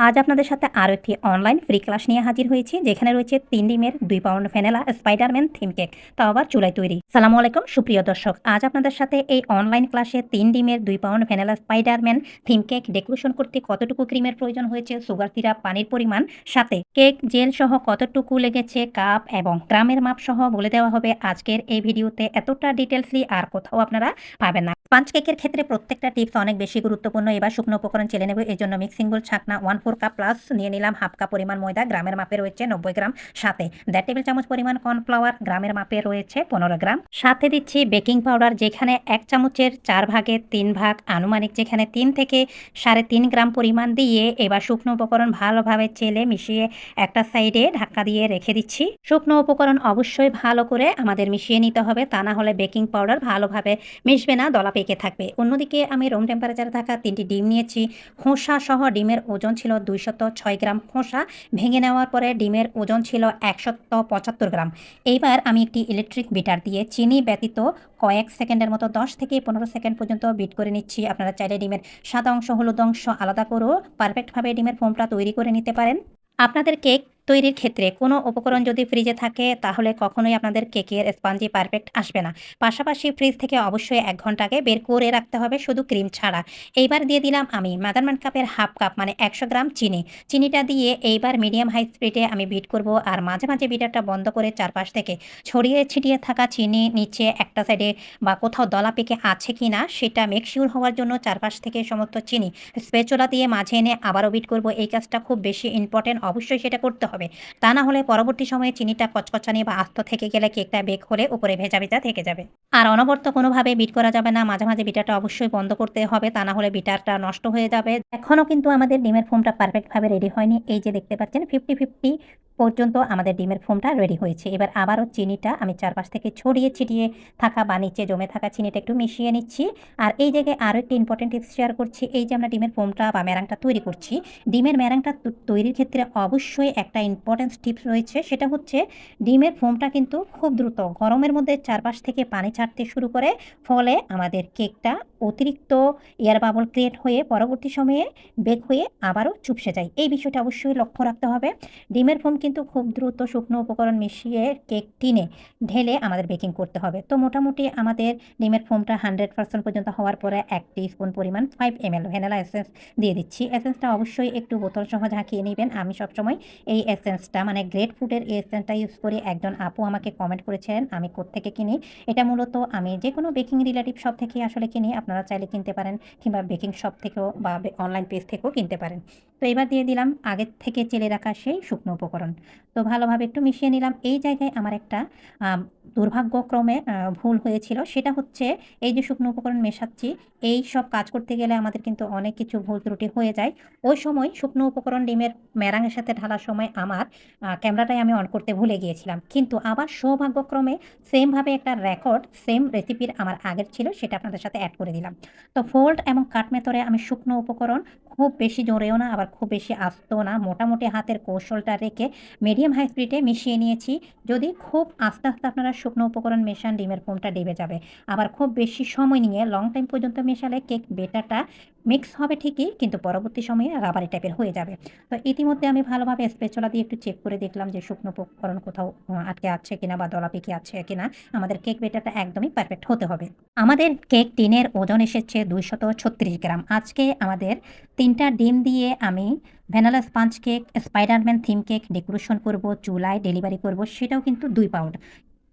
আজ আপনাদের সাথে আরও একটি অনলাইন ফ্রি ক্লাস নিয়ে হাজির হয়েছি, যেখানে রয়েছে 3 ডিমের 2 pound vanilla Spiderman theme cake, তাও আবার চুলায় তৈরি। সালামু আলাইকুম সুপ্রিয় দর্শক, আজ আপনাদের সাথে এই অনলাইন ক্লাসে 3 ডিমের 2 pound vanilla Spiderman theme cake decoration করতে কতটুকু ক্রিমের প্রয়োজন হয়েছে, সুগার সিরাপ, পানির পরিমাণ, সাথে কেক জেল সহ কতটুকু লেগেছে, কাপ এবং গ্রামের মাপ সহ বলে দেওয়া হবে আজকের এই ভিডিওতে। এতটা ডিটেলসলি আর কোথাও আপনারা পাবেন না। স্পঞ্জ কেকের ক্ষেত্রে প্রত্যেকটা টিপস অনেক বেশি গুরুত্বপূর্ণ। এবার শুকনো উপকরণ চেলে নেব, এই জন্য মিক্সিং বোল, ছাকনা 1/4 কাপ প্লাস নিয়ে নিলাম হাফ কাপ পরিমাণ ময়দা, গ্রামের মাপে রয়েছে 90 গ্রাম, সাথে 1.5 টেবিল চামচ পরিমাণ কর্নফ্লাওয়ার, গ্রামের মাপে রয়েছে 15 গ্রাম, সাথে দিচ্ছি বেকিং পাউডার, যেখানে 1 চামচের 4 ভাগে 3 ভাগ আনুমানিক, যেখানে 3 থেকে 3.5 গ্রাম পরিমাণ দিয়ে এবার শুকনো উপকরণ ভালোভাবে চেলে মিশিয়ে একটা সাইডে ঢাকা দিয়ে রেখে দিচ্ছি। শুকনো উপকরণ অবশ্যই ভালো করে আমাদের মিশিয়ে নিতে হবে, তা না হলে বেকিং পাউডার ভালোভাবে মিশবে না, দলা পেকে থাকবে। অন্যদিকে আমি রুম টেম্পারেচারে থাকা 3টি ডিম নিয়েছি। খোসা সহ ডিমের ওজন ছিল 206 গ্রাম। খোসা ভেঙে নেওয়ার পরে ডিমের ওজন ছিল 175 গ্রাম। এইবার আমি একটি ইলেকট্রিক বিটার দিয়ে চিনি ব্যতীত কয়েক সেকেন্ডের মতো 10 থেকে 15 সেকেন্ড পর্যন্ত বিট করে নিচ্ছি। আপনারা চাইলে ডিমের সাদা অংশ হলুদ অংশ আলাদা করেও পারফেক্টভাবে ডিমের ফোমটা তৈরি করে নিতে পারেন। আপনাদের কেক তৈরির ক্ষেত্রে কোনো উপকরণ যদি ফ্রিজে থাকে, তাহলে কখনোই আপনাদের কেকের স্পঞ্জি পারফেক্ট আসবে না। পাশাপাশি ফ্রিজ থেকে অবশ্যই 1 ঘন্টা আগে বের করে রাখতে হবে, শুধু ক্রিম ছাড়া। এইবার দিয়ে দিলাম আমি মেজারমেন্ট কাপের হাফ কাপ মানে 100 গ্রাম চিনি। চিনিটা দিয়ে এইবার মিডিয়াম হাই স্পিডে আমি বিট করব, আর মাঝে মাঝে বিটারটা বন্ধ করে চারপাশ থেকে ছড়িয়ে ছিটিয়ে থাকা চিনি নিচে একটা সাইডে বা কোথাও দলা পেকে আছে কিনা সেটা মেক শিওর হওয়ার জন্য চারপাশ থেকে সমস্ত চিনি স্প্যাচুলা দিয়ে মাঝে এনে আবারও বিট করব। এই কাজটা খুব বেশি ইম্পর্টেন্ট, অবশ্যই সেটা করতে হবে। তা না হলে পরবর্তী সময়ে চিনিটা কচকচানি বা আস্ত থেকে গেলে কেকটা বেক হলে উপরে ভেজা ভেজা থেকে যাবে। আর অনবরত কোনোভাবে বিট করা যাবে না, মাঝে মাঝে বিটারটা অবশ্যই বন্ধ করতে হবে, তা না হলে বিটারটা নষ্ট হয়ে যাবে। এখনও কিন্তু আমাদের ডিমের ফোমটা পারফেক্টভাবে রেডি হয়নি। এই যে দেখতে পাচ্ছেন 50-50 পর্যন্ত আমাদের ডিমের ফোমটা রেডি হয়েছে। এবার আবারও চিনিটা আমি চারপাশ থেকে ছড়িয়ে ছিটিয়ে থাকা বা নিচে জমে থাকা চিনিটা একটু মিশিয়ে নিচ্ছি। আর এই জায়গায় আরও একটি ইম্পর্টেন্ট টিপস শেয়ার করছি। এই যে আমরা ডিমের ফোমটা বা ম্যারাংটা তৈরি করছি, ডিমের ম্যারাংটা তৈরির ক্ষেত্রে অবশ্যই একটা ইম্পর্টেন্ট টিপস রয়েছে, সেটা হচ্ছে ডিমের ফোমটা কিন্তু খুব দ্রুত গরমের মধ্যে চারপাশ থেকে পানি ছাড়তে শুরু করে, ফলে আমাদের কেকটা অতিরিক্ত এয়ার বাবল ক্রিয়েট হয়ে পরবর্তী সময়ে বেক হয়ে আবারও চুপসে যায়। এই বিষয়টা অবশ্যই লক্ষ্য রাখতে হবে। ডিমের ফোম কিন্তু খুব দ্রুত শুকনো উপকরণ মিশিয়ে কেক টিনে ঢেলে আমাদের বেকিং করতে হবে। তো মোটামুটি আমাদের ডিমের ফোমটা 100% পর্যন্ত হওয়ার পরে 1 টিস্পুন পরিমাণ 5 ml ভ্যানিলা এসেন্স দিয়ে দিচ্ছি। এসেন্সটা অবশ্যই একটু বোতল সহ ঝাঁকিয়ে নেবেন। আমি সবসময় এই এসেন্সটা মানে গ্রেট ফুডের এই এসেন্সটা ইউজ করি। একজন আপু আমাকে কমেন্ট করেছেন আমি কোত্থেকে কিনি। এটা মূলত আমি যে কোনো বেকিং রিলেটিভ শপ থেকেই আসলে কিনি। আপনারা চাইলে কিনতে পারেন, কিংবা বেকিং শপ থেকেও বা অনলাইন পেজ থেকেও কিনতে পারেন। তো এবার দিয়ে দিলাম আগের থেকে চেলে রাখা সেই শুকনো উপকরণ। তো ভালোভাবে একটু মিশিয়ে নিলাম। এই জায়গায় আমার একটা দুর্ভাগ্যক্রমে ভুল হয়েছিল। সেটা হচ্ছে এই যে শুকনো উপকরণ মেশাচ্ছি, এই সব কাজ করতে গেলে আমাদের কিন্তু অনেক কিছু ভুল ত্রুটি হয়ে যায়। ওই সময় শুকনো উপকরণ ডিমের ম্যারাঙের সাথে ঢালার সময় আমার ক্যামেরাটাই আমি অন করতে ভুলে গিয়েছিলাম। কিন্তু আবার সৌভাগ্যক্রমে সেমভাবে একটা রেকর্ড সেম রেসিপির আমার আগের ছিল, সেটা আপনাদের সাথে অ্যাড করে দিলাম। তো ফোল্ড এবং কাট মেথডে আমি শুকনো উপকরণ খুব বেশি জোরেও না, আবার খুব বেশি আস্তেও না, মোটামুটি হাতের কৌশলটা রেখে মিডিয়াম হাই স্পিডে মিশিয়ে নিয়েছি। যদি খুব আস্তে আস্তে আপনারা শুকনো উপকরণ মেশান, ডিমের ফোমটা ডেবে যাবে। আবার খুব বেশি সময় নিয়ে লং টাইম পর্যন্ত মেশালে কেক বেটারটা মিক্স হবে ঠিকই, কিন্তু পরবর্তী সময়ে রাবারি টাইপের হয়ে যাবে। তো ইতিমধ্যে আমি ভালোভাবে স্প্যাচুলা দিয়ে একটু চেক করে দেখলাম যে শুকনো উপকরণ কোথাও আটকে আছে কিনা বা দলা পেকে আছে কিনা। আমাদের কেক বেটারটা একদমই পারফেক্ট হতে হবে। আমাদের কেক টিনের ওজন এসেছে 236 গ্রাম। আজকে আমাদের 3টা ডিম দিয়ে আমি vanilla sponge cake Spiderman theme cake decoration করব, চুলায় ডেলিভারি করব, সেটাও কিন্তু 2 পাউন্ড।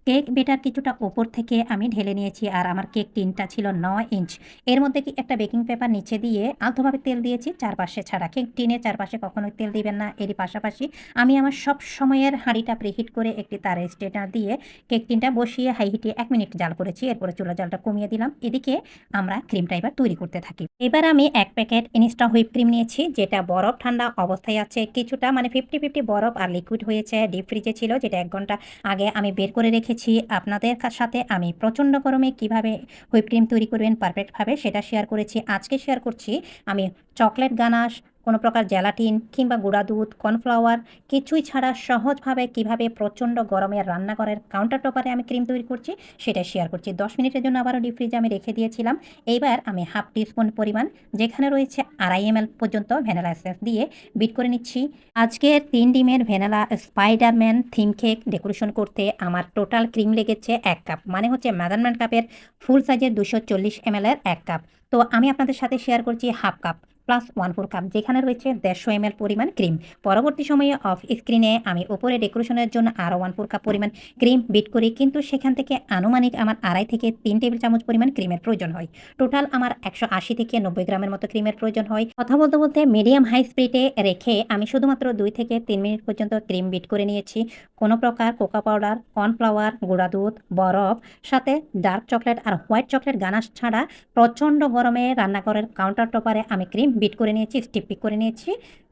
কেক বেটার কিছুটা ওপর থেকে আমি ঢেলে নিয়েছি, আর আমার কেক টিনটা ছিল 9 ইঞ্চ। এর মধ্যে কি একটা বেকিং পেপার নিচে দিয়ে আলতোভাবে তেল দিয়েছি চারপাশে ছাড়া। কেক টিনের চারপাশে কখনোই তেল দিবেন না। এরই পাশাপাশি আমি আমার সব সময়ের হাঁড়িটা প্রিহিট করে একটি তারের স্ট্রেনার দিয়ে কেক টিনটা বসিয়ে হাই হিটে 1 মিনিট জাল করেছি। এরপরে চুলা জালটা কমিয়ে দিলাম। এদিকে আমরা ক্রিমটা এবার তৈরি করতে থাকি। এবার আমি 1 প্যাকেট ইনস্টা হুইপ ক্রিম নিয়েছি, যেটা বরফ ঠান্ডা অবস্থায় আছে। কিছুটা মানে 50-50 বরফ আর লিকুইড হয়েছে। ডিপ ফ্রিজে ছিল, যেটা 1 ঘন্টা আগে আমি বের করে রেখেছি। আপনাদের সাথে আমি প্রচণ্ড গরমে কিভাবে হুইপ ক্রিম তৈরি করবেন পারফেক্টভাবে সেটা শেয়ার করেছি। আজকে শেয়ার করছি আমি চকলেট গানাশ, কোনো প্রকার জেলাটিন কিংবা গুঁড়া দুধ, কর্নফ্লাওয়ার কিছুই ছাড়া সহজভাবে কিভাবে প্রচণ্ড গরমে রান্নাঘরের কাউন্টার টপারে আমি ক্রিম তৈরি করছি সেটা শেয়ার করছি। 10 মিনিটের জন্য আবারও ডিপ ফ্রিজে আমি রেখে দিয়েছিলাম। এইবার আমি হাফ টিস্পুন পরিমাণ, যেখানে রয়েছে 2.5 ml পর্যন্ত ভ্যানিলা এসেন্স দিয়ে বিট করে নিচ্ছি। আজকের 3 ডিমের vanilla Spiderman theme cake decoration করতে আমার টোটাল ক্রিম লেগেছে 1 কাপ, মানে হচ্ছে মেজারমেন্ট কাপের ফুল সাইজের 240 ml এর 1 কাপ। তো আমি আপনাদের সাথে শেয়ার করছি হাফ কাপ প্লাস 1/4 কাপ, যেখানে রয়েছে 150 ml পরিমাণ ক্রিম। পরবর্তী সময়ে অফ স্ক্রিনে আমি উপরে ডেকোরেশনের জন্য আরও 1/4 কাপ পরিমাণ ক্রিম বিট করি, কিন্তু সেখান থেকে আনুমানিক আমার 2.5 থেকে 3 টেবিল চামচ পরিমাণ ক্রিমের প্রয়োজন হয়। টোটাল আমার 180 থেকে 90 গ্রামের মতো ক্রিমের প্রয়োজন হয়। কথা বলতে বলতে মিডিয়াম হাই স্পিডে রেখে আমি শুধুমাত্র 2 থেকে 3 মিনিট পর্যন্ত ক্রিম বিট করে নিয়েছি। কোনো প্রকার কোকো পাউডার, কর্নফ্লাওয়ার, গুঁড়া দুধ, বরফ, সাথে ডার্ক চকলেট আর হোয়াইট চকলেট গানাশ ছাড়া প্রচণ্ড গরমে রান্নাঘরের কাউন্টার টপারে আমি ক্রিম বিট করে নিয়েছি, স্টিপ পিক করে নিয়েছি।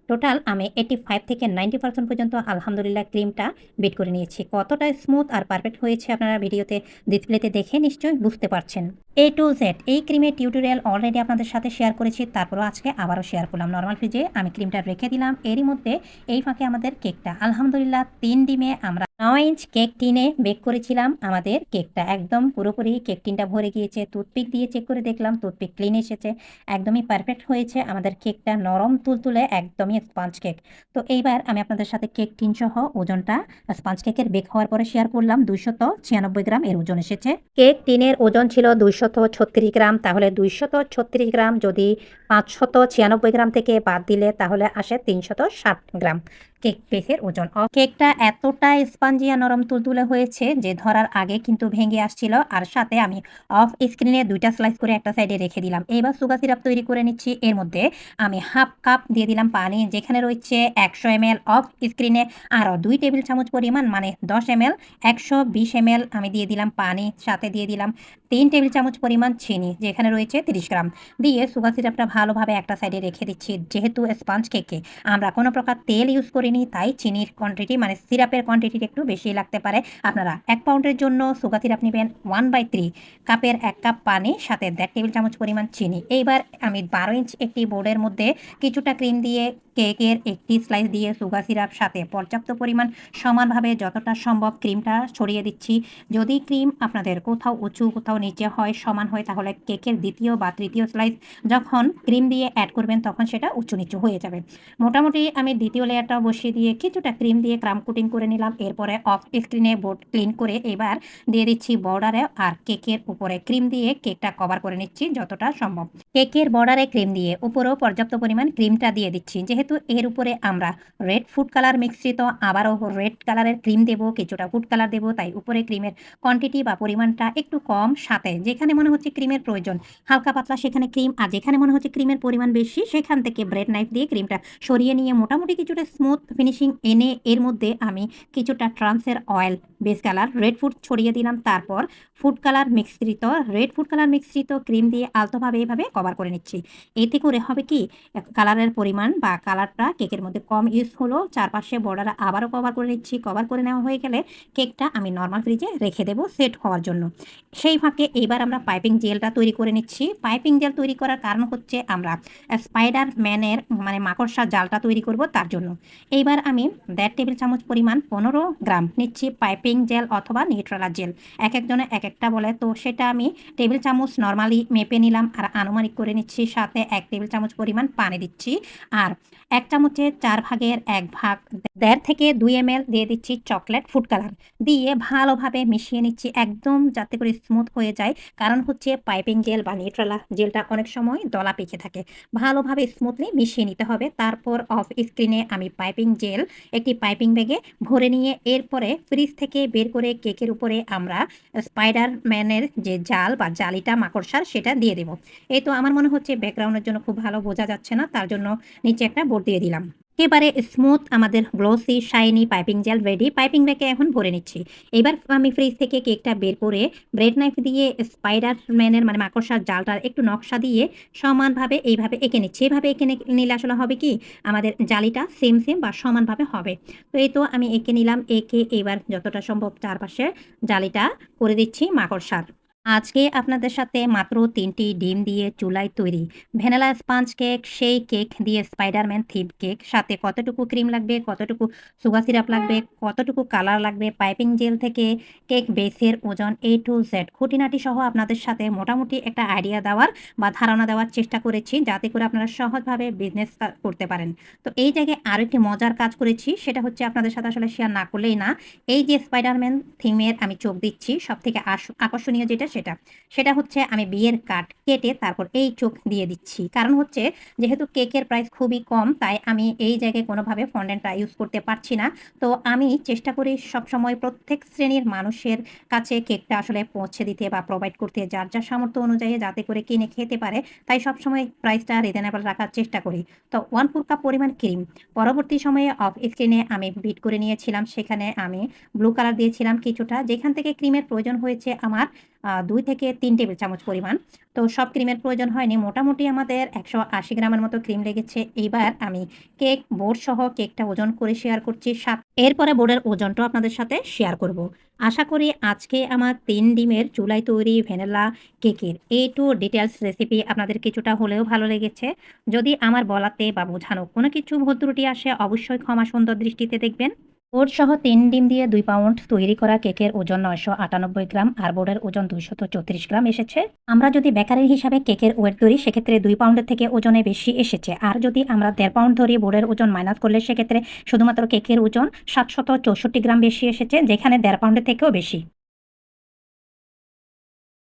টোটাল আমি 85 থেকে 90% পর্যন্ত আলহামদুলিল্লাহ ক্রিমটা বিট করে নিয়েছি। কতটা স্মুথ আর পারফেক্ট হয়েছে আপনারা ভিডিওতে ডিসপ্লেতে দেখে নিশ্চয়ই বুঝতে পারছেন। A to Z এই ক্রিমের টিউটোরিয়াল অলরেডি আপনাদের সাথে শেয়ার করেছি, তারপরও আজকে আবারও শেয়ার করলাম। নর্মাল ফ্রিজে আমি ক্রিমটা রেখে দিলাম। এরই মধ্যে এই ফাঁকে আমাদের কেকটা আলহামদুলিল্লাহ 3 ডিমে আমরা 9 ইঞ্চ কেক টিনে বেক করেছিলাম। আমাদের কেকটা একদম পুরোপুরি কেক টিনটা ভরে গিয়েছে। টুথপিক দিয়ে চেক করে দেখলাম, টুথপিক ক্লিন এসেছে, একদমই পারফেক্ট হয়েছে আমাদের কেকটা, নরম তুলতুলে একদমই স্পঞ্জ কেক। তো এইবার আমি আপনাদের সাথে কেক টিন সহ ওজনটা স্পঞ্জ কেকের বেক হওয়ার পরে শেয়ার করলাম। 296 গ্রাম এর ওজন এসেছে। কেক টিনের ওজন ছিল 236 গ্রাম, তাহলে 236 গ্রাম যদি 596 গ্রাম থেকে বাদ দিলে তাহলে আসে 360 গ্রাম কেক বেকের ওজন। কেকটা এতটা স্পঞ্জিয়া নরম তুলতুলে হয়েছে যে ধরার আগে কিন্তু ভেঙে আসছিল। আর সাথে আমি অফ স্ক্রিনে 2টা স্লাইস করে একটা সাইডে রেখে দিলাম। এবার সুগার সিরাপ তৈরি করে নিচ্ছি। এর মধ্যে আমি হাফ কাপ দিয়ে দিলাম পানি, যেখানে রয়েছে 100 ml। অফ স্ক্রিনে আরও 2 টেবিল চামচ পরিমাণ, মানে 10 ml, 120 ml আমি দিয়ে দিলাম পানি, সাথে দিয়ে দিলাম 3 টেবিল চামচ পরিমাণ চিনি, যেখানে রয়েছে 30 গ্রাম, দিয়ে সুগার সিরাপটা ভালোভাবে একটা সাইডে রেখে দিচ্ছি। যেহেতু স্পঞ্জ কেকে আমরা কোনো প্রকার তেল ইউজ করিনি, তাই চিনির কোয়ান্টিটি মানে সিরাপের কোয়ান্টিটি একটু বেশি লাগতে পারে। আপনারা 1 পাউন্ডের জন্য সুগার সিরাপ নেবেন 1/3 কাপের 1 কাপ পানি, সাথে 1.5 টেবিল চামচ পরিমাণ চিনি। এইবার আমি 12 ইঞ্চ একটি বোর্ডের মধ্যে কিছুটা ক্রিম দিয়ে কেকের একটি স্লাইস দিয়ে সুগার সিরাপ সাথে পর্যাপ্ত পরিমাণ সমানভাবে যতটা সম্ভব ক্রিমটা ছড়িয়ে দিচ্ছি। যদি ক্রিম আপনাদের কোথাও উঁচু কোথাও নিচে হয়, সমান হয়, তাহলে কেকের দ্বিতীয় বা তৃতীয় স্লাইস যখন ক্রিম দিয়ে অ্যাড করবেন তখন সেটা উঁচু নিচু হয়ে যাবে। মোটামুটি আমি দ্বিতীয় লেয়ারটাও বসিয়ে দিয়ে কিছুটা ক্রিম দিয়ে ক্রাম কোটিং করে নিলাম। এরপরে অফ স্ক্রিনে বোর্ড ক্লিন করে এবার দিয়ে দিচ্ছি বর্ডারে, আর কেকের উপরে ক্রিম দিয়ে কেকটা কভার করে নিচ্ছি যতটা সম্ভব। কেকের বর্ডারে ক্রিম দিয়ে উপরেও পর্যাপ্ত পরিমাণ ক্রিমটা দিয়ে দিচ্ছি। যেহেতু এর উপরে আমরা রেড ফুড কালার মিশ্রিত আবারও রেড কালারের ক্রিম দেবো, কিছুটা ফুড কালার দেবো, তাই উপরে ক্রিমের কোয়ান্টিটি বা পরিমাণটা একটু কম, সাথে যেখানে মনে হচ্ছে ক্রিমের প্রয়োজন হালকা পাতলা সেখানে ক্রিম, আর যেখানে মনে হচ্ছে ক্রিমের পরিমাণ বেশি সেখান থেকে ব্রেড নাইফ দিয়ে ক্রিমটা সরিয়ে নিয়ে মোটামুটি কিছুটা স্মুথ ফিনিশিং এনে এর মধ্যে আমি কিছুটা ট্রান্সের oil base colour red food ছড়িয়ে দিলাম। তারপর ফুড কালার মিশ্রিত রেড ফুড কালার মিশ্রিত ক্রিম দিয়ে আলতোভাবে এভাবে কভার করে নিচ্ছি। এতে করে হবে কি, কালারের পরিমাণ বা কালারটা কেকের মধ্যে কম ইউজ হলো। চারপাশে বর্ডার আবারও কভার করে নিচ্ছি। কভার করে নেওয়া হয়ে গেলে কেকটা আমি নর্মাল ফ্রিজে রেখে দেবো সেট হওয়ার জন্য। সেই ফাঁকে এইবার আমরা পাইপিং জেলটা তৈরি করে নিচ্ছি। পাইপিং জেল তৈরি করার কারণ হচ্ছে আমরা স্পাইডার ম্যানের মানে মাকড়সা জালটা তৈরি করব, তার জন্য। এইবার আমি 1.5 টেবিল চামচ পরিমাণ 15 গ্রাম নিচ্ছি পাইপিং জেল অথবা নিউট্রেলা জেল, এক একজনে এক একটা বলে, তো সেটা আমি টেবিল চামচ নর্মালি মেপে নিলাম আর আনুমানিক করে নিচ্ছি। সাথে 1 টেবিল চামচ পরিমাণ পানি দিচ্ছি, আর 1 চামচের 4 ভাগের 1 ভাগ 1.5 থেকে 2 ml দিয়ে দিচ্ছি চকলেট ফুড কালার, দিয়ে ভালোভাবে মিশিয়ে নিচ্ছি একদম যাতে করে স্মুথ হয়ে যায়। কারণ হচ্ছে পাইপিং জেল বা নিউট্রেলা জেলটা অনেক সময় দলা পেকে থাকে, ভালোভাবে স্মুথলি মিশিয়ে নিতে হবে। তারপর অফ স্ক্রিনে আমি পাইপিং জেল একটি পাইপিং ব্যাগে ভরে নিয়ে এরপরে ফ্রিজ থেকে বের করে কেকের উপরে আমরা স্পাইডার ম্যানের যে জাল বা জালিটা মাকড়সার সেটা দিয়ে দেবো। এই তো আমার মনে হচ্ছে ব্যাকগ্রাউন্ডের জন্য খুব ভালো বোঝা যাচ্ছে না, তার জন্য নিচে একটা বোর্ড দিয়ে দিলাম। একেবারে স্মুথ আমাদের glossy shiny piping jail ready. Piping ব্যাগে এখন ভরে নিচ্ছি। এবার আমি ফ্রিজ থেকে কেকটা বের করে ব্রেড নাইফ দিয়ে স্পাইডার ম্যানের মানে মাকড়সার জালটার একটু নকশা দিয়ে সমানভাবে এইভাবে এঁকে নিচ্ছি। এইভাবে এঁকে নিলে আসলে হবে কি, আমাদের জালিটা সেম সেম বা সমানভাবে হবে। তো এই তো আমি এঁকে নিলাম। এঁকে এবার যতটা সম্ভব চারপাশে জালিটা করে দিচ্ছি মাকড়সার। আজকে আপনাদের সাথে মাত্র ৩টি ডিম দিয়ে চুলায় তৈরি ভ্যানিলা স্পঞ্জ কেক, সেই কেক দিয়ে স্পাইডারম্যান থিম কেক। সাথে কতটুকু ক্রিম লাগবে, কতটুকু সুগার সিরাপ লাগবে, কতটুকু কালার লাগবে, পাইপিং জেল থেকে কেক বেসের ওজন A to Z খুঁটিনাটি সহ আপনাদের সাথে মোটামুটি একটা আইডিয়া দেওয়ার বা ধারণা দেওয়ার চেষ্টা করেছি, যাতে করে আপনারা সহজভাবে বিজনেস করতে পারেন। তো এই জায়গায় আরও একটি মজার কাজ করেছি, সেটা হচ্ছে আপনাদের সাথে আসলে শেয়ার না করলেই না। এই যে স্পাইডারম্যান থিমের আমি চোখ দিচ্ছি, সবথেকে আকর্ষণীয় সেটা হচ্ছে আমি বিয়ের কার্ড কেটে তারপর এই চোখ দিয়ে দিচ্ছি। কারণ হচ্ছে যেহেতু কেকের প্রাইস খুবই কম, তাই আমি এই জায়গায় কোনোভাবে ফন্ডেন্টটা ইউজ করতে পারছি না। তো আমি চেষ্টা করি সবসময় প্রত্যেক শ্রেণীর মানুষের কাছে কেকটা আসলে পৌঁছে দিতে বা প্রোভাইড করতে যার সামর্থ্য অনুযায়ী, যাতে করে কিনে খেতে পারে। তাই সবসময় প্রাইসটা রিজনেবল রাখার চেষ্টা করি। তো 1/4 কাপ পরিমাণ ক্রিম পরবর্তী সময়ে অফ স্ক্রিনে আমি বিট করে নিয়েছিলাম। সেখানে আমি ব্লু কালার দিয়েছিলাম কিছুটা, যেখান থেকে ক্রিমের প্রয়োজন হয়েছে আমার ২ থেকে ৩ টেবিল চামচ পরিমাণ। তো সব ক্রিমের প্রয়োজন হয়নি। মোটামুটি আমাদের ১৮০ গ্রামের মতো ক্রিম লেগেছে। এইবার আমি কেক বোর্ড সহ কেকটা ওজন করে শেয়ার করছি। এরপরে বোর্ডের ওজনটাও আপনাদের সাথে শেয়ার করব। আশা করি আজকে আমার ৩ ডিমের চুলায় তৈরি ভ্যানিলা কেকের A to ডিটেইলস রেসিপি আপনাদের কিছুটা হলেও ভালো লেগেছে। যদি আমার বলাতে বা বোঝানো কোনো কিছু ভুল ত্রুটি আসে, অবশ্যই ক্ষমা সুন্দর দৃষ্টিতে দেখবেন। বোর্ডসহ ৩ ডিম দিয়ে ২ পাউন্ড তৈরি করা কেকের ওজন ৯৯৮ গ্রাম আর বোর্ডের ওজন ২৩৪ গ্রাম এসেছে। আমরা যদি বেকারির হিসাবে কেকের ওয়েট ধরি, সেক্ষেত্রে ২ পাউন্ডের থেকে ওজনে বেশি এসেছে। আর যদি আমরা ১.৫ পাউন্ড ধরি, বোর্ডের ওজন মাইনাস করলে সেক্ষেত্রে শুধুমাত্র কেকের ওজন ৭৬৪ গ্রাম বেশি এসেছে, যেখানে ১.৫ পাউন্ডের থেকেও বেশি।